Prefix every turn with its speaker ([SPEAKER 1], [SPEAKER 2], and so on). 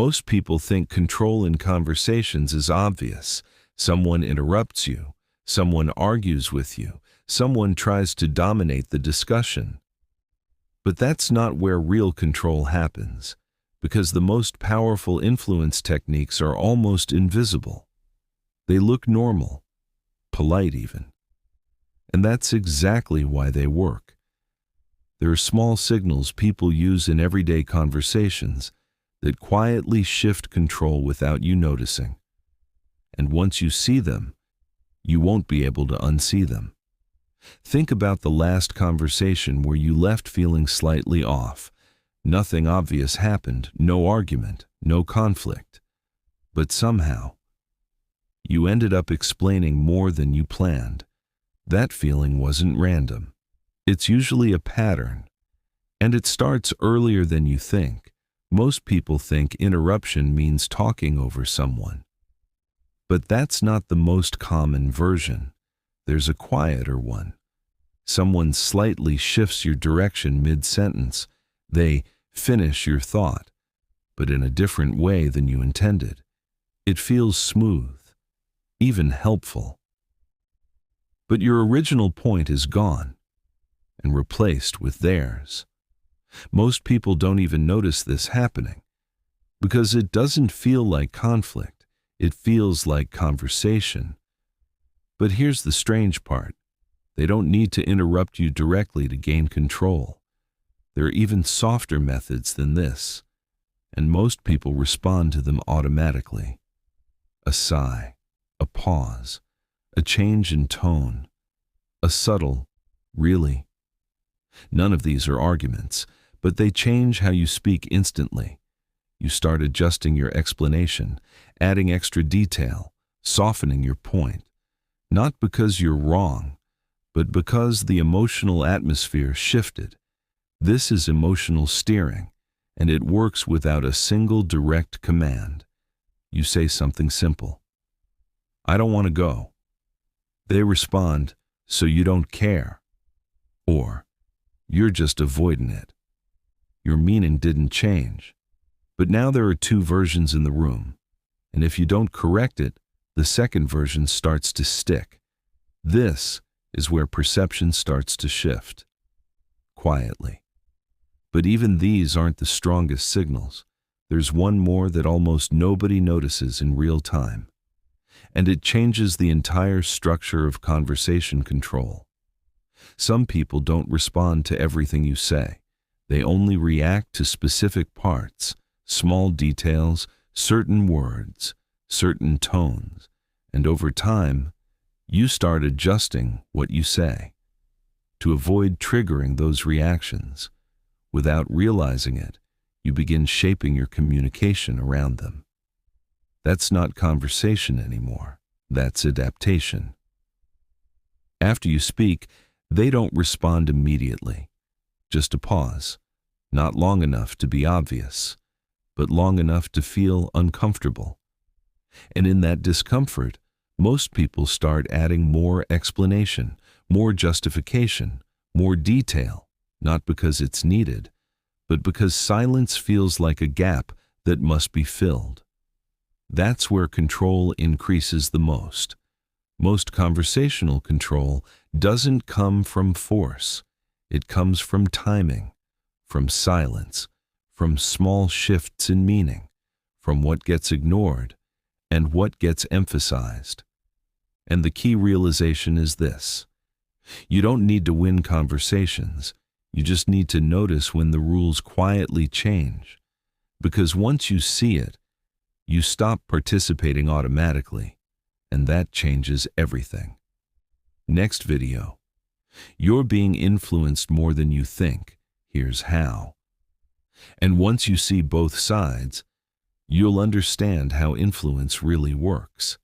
[SPEAKER 1] Most people think control in conversations is obvious. Someone interrupts you, someone argues with you, someone tries to dominate the discussion. But that's not where real control happens, because the most powerful influence techniques are almost invisible. They look normal, polite even. And that's exactly why they work. There are small signals people use in everyday conversations that quietly shift control without you noticing. And once you see them, you won't be able to unsee them. Think about the last conversation where you left feeling slightly off. Nothing obvious happened, no argument, no conflict. But somehow, you ended up explaining more than you planned. That feeling wasn't random. It's usually a pattern, and it starts earlier than you think. Most people think interruption means talking over someone. But that's not the most common version. There's a quieter one. Someone slightly shifts your direction mid-sentence. They finish your thought, but in a different way than you intended. It feels smooth, even helpful. But your original point is gone and replaced with theirs. Most people don't even notice this happening because it doesn't feel like conflict. It feels like conversation. But here's the strange part. They don't need to interrupt you directly to gain control. There are even softer methods than this, and most people respond to them automatically. A sigh, a pause, a change in tone, a subtle, really. None of these are arguments, but they change how you speak instantly. You start adjusting your explanation, adding extra detail, softening your point. Not because you're wrong, but because the emotional atmosphere shifted. This is emotional steering, and it works without a single direct command. You say something simple. I don't want to go. They respond, so you don't care. Or, you're just avoiding it. Your meaning didn't change. But now there are two versions in the room, and if you don't correct it, the second version starts to stick. This is where perception starts to shift. Quietly. But even these aren't the strongest signals. There's one more that almost nobody notices in real time. And it changes the entire structure of conversation control. Some people don't respond to everything you say. They only react to specific parts, small details, certain words, certain tones. And over time, you start adjusting what you say to avoid triggering those reactions. Without realizing it, you begin shaping your communication around them. That's not conversation anymore. That's adaptation. After you speak, they don't respond immediately. Just a pause, not long enough to be obvious, but long enough to feel uncomfortable. And in that discomfort, most people start adding more explanation, more justification, more detail, not because it's needed, but because silence feels like a gap that must be filled. That's where control increases the most. Most conversational control doesn't come from force. It comes from timing, from silence, from small shifts in meaning, from what gets ignored and what gets emphasized. And the key realization is this. You don't need to win conversations. You just need to notice when the rules quietly change. Because once you see it, you stop participating automatically, and that changes everything. Next video. You're being influenced more than you think. Here's how. And once you see both sides, you'll understand how influence really works.